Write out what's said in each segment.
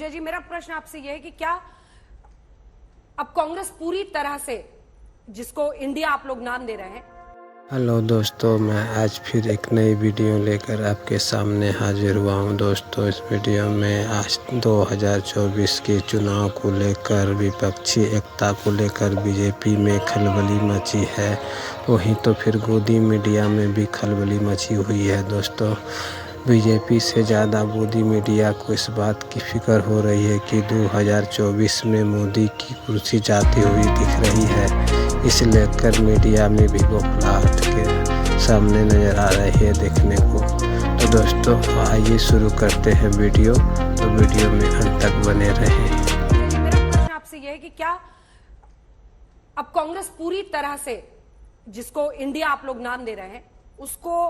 मृत्युंजय जी, मेरा प्रश्न आपसे यह है कि क्या अब कांग्रेस पूरी तरह से, जिसको इंडिया आप लोग नाम दे रहे हैं। हेलो दोस्तों, मैं आज फिर एक नई वीडियो लेकर आपके सामने हाजिर हुआ हूं। दोस्तों, इस वीडियो में आज 2024 के चुनाव को लेकर, विपक्षी एकता को लेकर बीजेपी में खलबली मची है। वहीं तो फिर गोदी मीडिया में भी खलबली मची हुई है। दोस्तों, बीजेपी से ज़्यादा गोदी मीडिया को इस बात की फिक्र हो रही है कि 2024 में मोदी की कुर्सी जाती हुई दिख रही है। इस लेकर मीडिया में भी बौखलाहट के सामने नज़र आ रही है देखने को। तो दोस्तों, आइए शुरू करते हैं वीडियो। तो वीडियो में अंत तक बने रहें। मेरा प्रश्न आपसे यह है कि क्या अब कांग्रेस पूरी तरह से, जिसको इंडिया आप लोग नाम दे रहे हैं, उसको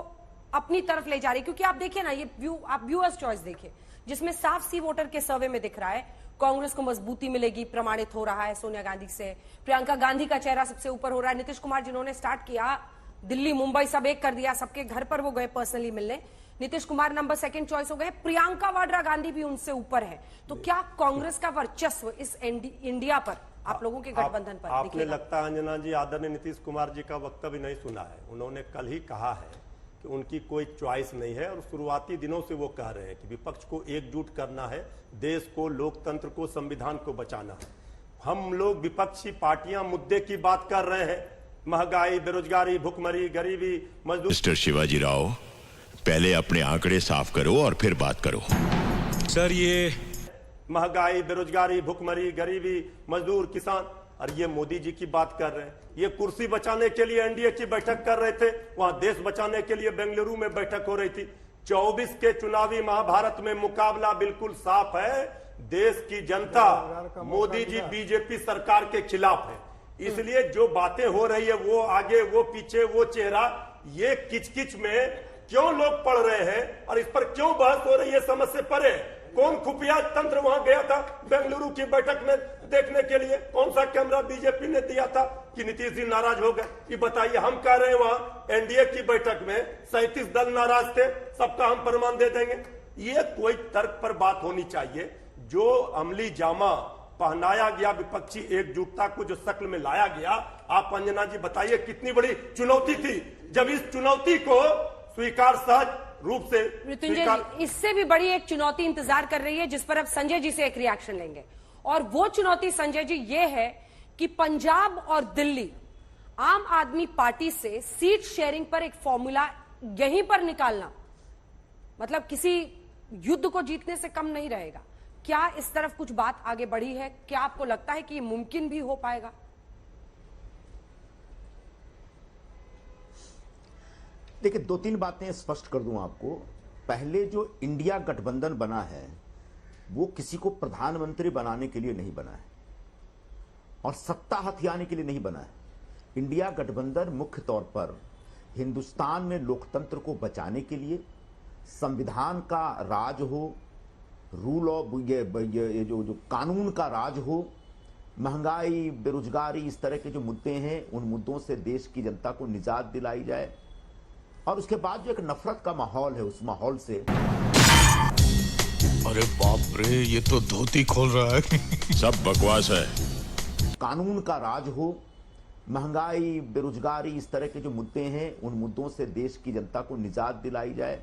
अपनी तरफ ले जा रही है? क्योंकि आप देखिए ना, ये आप व्यूअर्स चॉइस देखिए, जिसमें साफ सी वोटर के सर्वे में दिख रहा है कांग्रेस को मजबूती मिलेगी, प्रमाणित हो रहा है सोनिया गांधी से। प्रियंका गांधी का चेहरा सबसे ऊपर हो रहा है। नीतीश कुमार जिन्होंने स्टार्ट किया, दिल्ली मुंबई सब एक कर दिया, सबके घर पर वो गए पर्सनली मिलने। Nitish Kumar number second choice हो गए। प्रियंका वाड्रा गांधी भी उनसे ऊपर है। तो क्या कांग्रेस का वर्चस्व इस इंडिया पर, आप लोगों के गठबंधन पर आपने लगता है अंजना जी, आदरणीय नीतीश कुमार जी का वक्तव्य नहीं सुना है। उन्होंने कल ही कहा है कि उनकी कोई चॉइस नहीं है, और शुरुआती दिनों से वो कह रहे हैं कि विपक्ष को एकजुट करना है, देश को, लोकतंत्र को, संविधान को बचाना है। हम लोग विपक्षी पार्टियां मुद्दे की बात कर रहे हैं, महंगाई, बेरोजगारी, भुखमरी, गरीबी, मजदूर। मिस्टर शिवाजी राव, पहले अपने आंकड़े साफ करो और फिर बात करो। सर, ये महंगाई, बेरोजगारी, भुखमरी, गरीबी, मजदूर, किसान, और ये मोदी जी की बात कर रहे हैं। ये कुर्सी बचाने के लिए एनडीए की बैठक कर रहे थे, वहां देश बचाने के लिए बेंगलुरु में बैठक हो रही थी। 24 के चुनावी महाभारत में मुकाबला बिल्कुल साफ है। देश की जनता मोदी जी बीजेपी सरकार के खिलाफ है। इसलिए जो बातें हो रही है, वो आगे, वो पीछे, वो चेहरा, ये किचकिच में क्यों लोग पढ़ रहे हैं और इस पर क्यों बहस हो रही है, समझ से परे। कौन खुफिया तंत्र वहां गया था बेंगलुरु की बैठक में देखने के लिए? कौन सा कैमरा बीजेपी ने दिया था कि नीतीश जी नाराज हो गए? ये बताइए। हम कह रहे हैं वहां एनडीए की बैठक में 37 दल नाराज थे, सबका हम प्रमाण दे देंगे। ये कोई तर्क पर बात होनी चाहिए। जो अमली जामा पहनाया गया विपक्षी एकजुटता को, जो शक्ल में लाया गया, आप अंजना जी बताइए कितनी बड़ी चुनौती थी। जब इस चुनौती को स्वीकार सहज रूप से, मृत्युंजय जी, इससे भी बड़ी एक चुनौती इंतजार कर रही है, जिस पर अब संजय जी से एक रिएक्शन लेंगे। और वो चुनौती संजय जी ये है कि पंजाब और दिल्ली आम आदमी पार्टी से सीट शेयरिंग पर एक फॉर्मूला यहीं पर निकालना, मतलब किसी युद्ध को जीतने से कम नहीं रहेगा। क्या इस तरफ कुछ बात आगे बढ़ी है? क्या आपको लगता है कि ये मुमकिन भी हो पाएगा? देखिए, 2-3 बातें स्पष्ट कर दूं आपको। पहले जो इंडिया गठबंधन बना है, वो किसी को प्रधानमंत्री बनाने के लिए नहीं बना है और सत्ता हथियाने के लिए नहीं बना है। इंडिया गठबंधन मुख्य तौर पर हिंदुस्तान में लोकतंत्र को बचाने के लिए, संविधान का राज हो, रूल ऑफ ये जो कानून का राज हो, महंगाई, बेरोजगारी, इस तरह के जो मुद्दे हैं, उन मुद्दों से देश की जनता को निजात दिलाई जाए। और उसके बाद जो एक नफरत का माहौल है, उस माहौल से, अरे बाप रे, ये तो धोती खोल रहा है। सब बकवास है। कानून का राज हो, महंगाई, बेरोजगारी, इस तरह के जो मुद्दे हैं, उन मुद्दों से देश की जनता को निजात दिलाई जाए।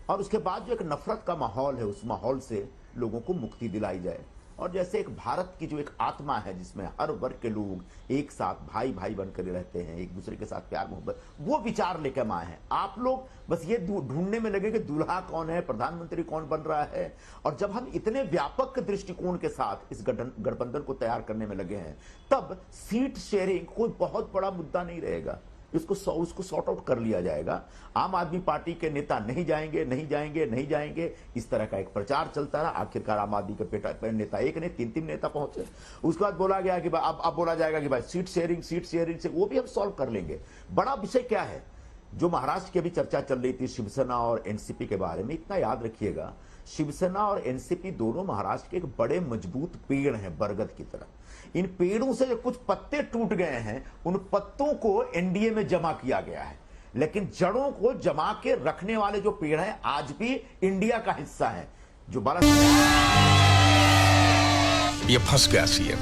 और उसके बाद जो एक नफरत का माहौल है, उस माहौल से लोगों को मुक्ति दिलाई जाए। और जैसे एक भारत की जो एक आत्मा है, जिसमें हर वर्ग के लोग एक साथ भाई भाई बनकर रहते हैं, एक दूसरे के साथ प्यार मोहब्बत, वो विचार लेकर हम आए हैं। आप लोग बस ये ढूंढने में लगे कि दूल्हा कौन है, प्रधानमंत्री कौन बन रहा है। और जब हम इतने व्यापक दृष्टिकोण के साथ इस गठबंधन को तैयार करने में लगे हैं, तब सीट शेयरिंग कोई बहुत बड़ा मुद्दा नहीं रहेगा। उसको सॉर्ट आउट कर लिया जाएगा। आम आदमी पार्टी के नेता नहीं जाएंगे, नहीं जाएंगे, नहीं जाएंगे, इस तरह का एक प्रचार चलता रहा। आखिरकार आम आदमी के नेता एक नहीं, 3-3 नेता पहुंचे। उसके बाद बोला गया कि अब बोला जाएगा कि भाई सीट शेयरिंग से वो भी हम सॉल्व कर लेंगे। बड़ा विषय क्या है? जो महाराष्ट्र की अभी चर्चा चल रही थी शिवसेना और एनसीपी के बारे में, इतना याद रखिएगा, शिवसेना और एनसीपी दोनों महाराष्ट्र के एक बड़े मजबूत पेड़ हैं, बरगद की तरह। इन पेड़ों से जो कुछ पत्ते टूट गए हैं, उन पत्तों को एनडीए में जमा किया गया है, लेकिन जड़ों को जमा के रखने वाले जो पेड़ हैं आज भी इंडिया का हिस्सा है। जो बड़ा ये फंस गया सीएम,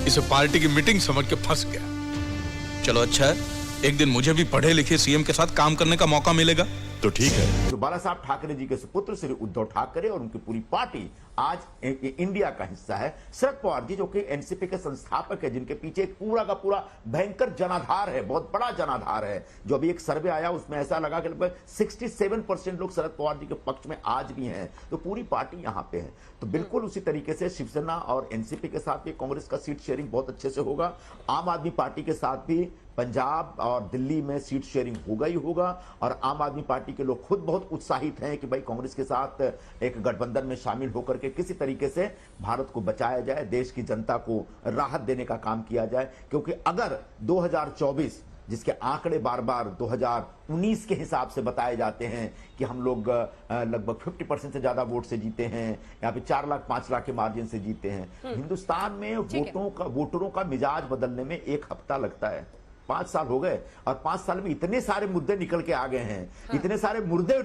इसे पार्टी की मीटिंग समझ के फंस गया। चलो अच्छा है, एक दिन मुझे भी पढ़े लिखे सीएम के साथ काम करने का मौका मिलेगा तो ठीक है। तो बाला साहब ठाकरे जी के सुपुत्र श्री उद्धव ठाकरे और उनकी पूरी पार्टी आज इंडिया का हिस्सा है। शरद पवार जी जो कि एनसीपी के संस्थापक है, जिनके पीछे एक पूरा का पूरा भयंकर जनाधार है, बहुत बड़ा जनाधार है। जो अभी एक सर्वे आया उसमें ऐसा लगा कि लगभग 67% लोग शरद पवार जी के पक्ष में आज भी हैं। तो पूरी पार्टी यहां पे है। तो बिल्कुल उसी तरीके से शिवसेना और एनसीपी के साथ भी कांग्रेस का सीट शेयरिंग बहुत अच्छे से होगा। आम आदमी पार्टी के साथ भी पंजाब और दिल्ली में सीट शेयरिंग होगा ही होगा। और आम आदमी पार्टी के लोग खुद बहुत उत्साहित हैं कि भाई कांग्रेस के साथ एक गठबंधन में शामिल होकर के किसी तरीके से भारत को बचाया जाए, देश की जनता को राहत देने का काम किया जाए। क्योंकि अगर 2024 जिसके आंकड़े बार बार 2019 के हिसाब से बताए जाते हैं कि हम लोग लगभग 50% से ज्यादा वोट से जीते हैं, यहाँ पे 4 लाख 5 लाख के मार्जिन से जीते हैं। हिंदुस्तान में वोटरों का मिजाज बदलने में 1 हफ्ता लगता है। 5 साल हो गए और 5 साल में इतने सारे मुद्दे निकल के आ गए हैं, इतने सारे मुर्दे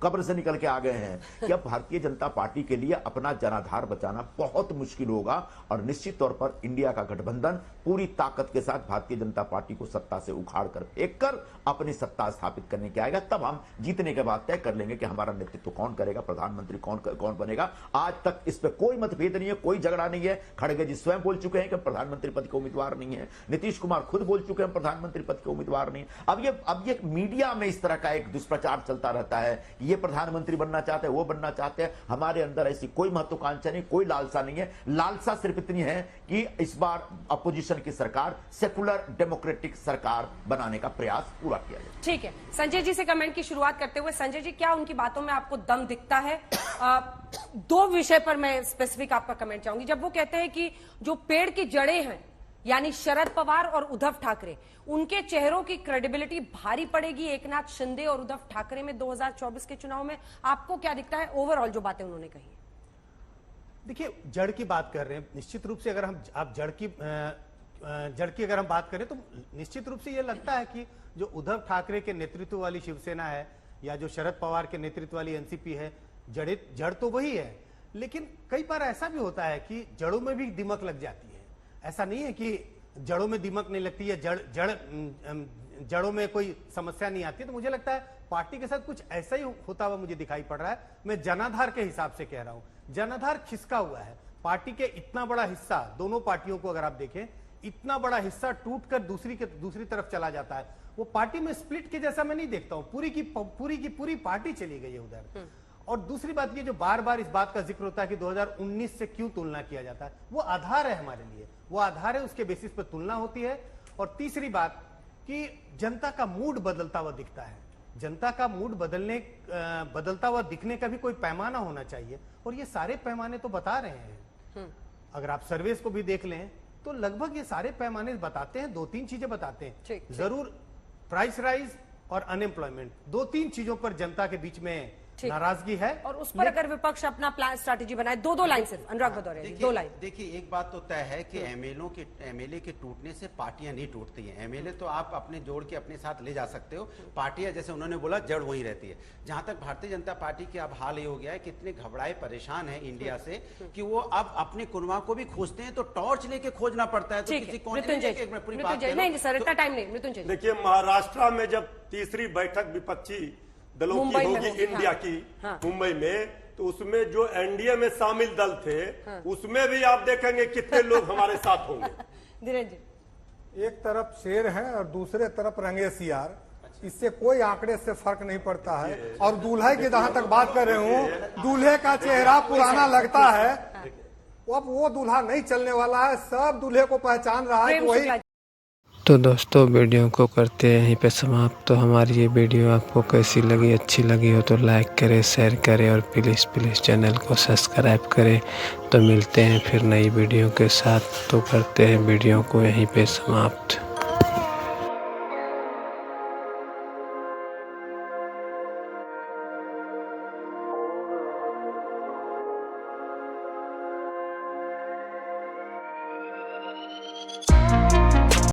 कब्र से निकल के आ गए हैं कि अब भारतीय जनता पार्टी के लिए अपना जनाधार बचाना बहुत मुश्किल होगा। और निश्चित तौर पर इंडिया का गठबंधन पूरी ताकत के साथ भारतीय जनता पार्टी को सत्ता से उखाड़ कर फेंक कर अपनी सत्ता स्थापित करने के आएगा। तब हम जीतने के बाद तय कर लेंगे कि हमारा नेतृत्व कौन करेगा, प्रधानमंत्री कौन बनेगा। आज तक इस पर कोई मतभेद नहीं है, कोई झगड़ा नहीं है। खड़गे जी स्वयं बोल चुके हैं कि प्रधानमंत्री पद के उम्मीदवार नहीं है। नीतीश कुमार खुद बोल चुके हैं प्रधानमंत्री पद के उम्मीदवार नहीं। अब ये मीडिया में इस तरह का एक दुष्प्रचार चलता रहता है कि ये प्रधानमंत्री बनना चाहते हैं, वो बनना चाहते हैं। हमारे अंदर ऐसी कोई महत्वाकांक्षा नहीं, कोई लालसा नहीं है। लालसा सिर्फ इतनी है कि इस बार अपोजिशन की सरकार सेकुलर डेमोक्रेटिक सरकार बनाने का प्रयास पूरा किया जाए। ठीक है, संजय जी से कमेंट की शुरुआत करते हुए, संजय जी क्या उनकी बातों में आपको दम दिखता है? 2 विषय पर मैं स्पेसिफिक आपका कमेंट चाहूंगी। जब वो कहते हैं कि जो पेड़ की जड़ें हैं यानी शरद पवार और उद्धव ठाकरे, उनके चेहरों की क्रेडिबिलिटी भारी पड़ेगी एकनाथ शिंदे और उद्धव ठाकरे में 2024 के चुनाव में। आपको क्या दिखता है ओवरऑल जो बातें उन्होंने कही? देखिए, जड़ की बात कर रहे हैं, निश्चित रूप से अगर आप जड़ की अगर हम बात करें तो निश्चित रूप से यह लगता है कि जो उद्धव ठाकरे के नेतृत्व वाली शिवसेना है या जो शरद पवार के नेतृत्व वाली एनसीपी है, जड़ तो वही है। लेकिन कई बार ऐसा भी होता है कि जड़ों में भी दीमक लग जाती है। ऐसा नहीं है कि जड़ों में दीमक नहीं लगती है, जड़ों में कोई समस्या नहीं आती। तो मुझे लगता है पार्टी के साथ कुछ ऐसा ही होता हुआ मुझे दिखाई पड़ रहा है। मैं जनाधार के हिसाब से कह रहा हूं, जनाधार खिसका हुआ है। पार्टी के इतना बड़ा हिस्सा, दोनों पार्टियों को अगर आप देखें, इतना बड़ा हिस्सा टूटकर दूसरी तरफ चला जाता है। वो पार्टी में स्प्लिट के जैसा मैं नहीं देखता हूं। पूरी की पूरी पार्टी चली गई है उधर। और दूसरी बात ये जो बार बार इस बात का जिक्र होता है कि 2019 से क्यों तुलना किया जाता है, वो आधार है हमारे लिए, वो आधार है, उसके बेसिस पर तुलना होती है। और तीसरी बात कि जनता का मूड बदलता हुआ दिखता है। जनता का मूड बदलता हुआ दिखने का भी कोई पैमाना होना चाहिए। और ये सारे पैमाने तो बता रहे हैं। अगर आप सर्वेस को भी देख लें तो लगभग ये सारे पैमाने बताते हैं, 2-3 चीजें बताते हैं। जरूर प्राइस राइज और अनएम्प्लॉयमेंट, 2-3 चीजों पर जनता के बीच में नाराजगी है। और उस पर अगर विपक्ष अपना प्लान स्ट्रैटेजी बनाए, 2 लाइन सिर्फ अनुराग भदौरिया, 2 लाइन। देखिए, एक बात तो तय है कि एमएलए के टूटने से पार्टियां नहीं टूटती हैं। एमएलए तो आप अपने जोड़ के अपने साथ ले जा सकते हो, पार्टियां जैसे उन्होंने बोला जड़ वही रहती है। जहां तक भारतीय जनता पार्टी की अब हाल ये हो गया है, कितने घबराए परेशान है इंडिया से कि वो अब अपने कुनवा को भी खोजते हैं तो टॉर्च लेके खोजना पड़ता है। तो किसी मृत्युंजय, देखिए, महाराष्ट्र में जब तीसरी बैठक विपक्षी दलों की होगी इंडिया की मुंबई में, तो उसमें जो एनडीए में शामिल दल थे, उसमें भी आप देखेंगे कितने लोग हमारे साथ होंगे। धीरेन्द्र जी, एक तरफ शेर है और दूसरे तरफ रंगे सियार, इससे कोई आंकड़े से फर्क नहीं पड़ता है। और दूल्हे की जहां तक बात कर रहे हूँ, दूल्हे का चेहरा पुराना लगता है, अब वो दूल्हा नहीं चलने वाला है। सब दूल्हे को पहचान रहा है, वही। तो दोस्तों वीडियो को करते हैं यहीं पे समाप्त। तो हमारी ये वीडियो आपको कैसी लगी, अच्छी लगी हो तो लाइक करें, शेयर करें और प्लीज़ चैनल को सब्सक्राइब करें। तो मिलते हैं फिर नई वीडियो के साथ। तो करते हैं वीडियो को यहीं पे समाप्त।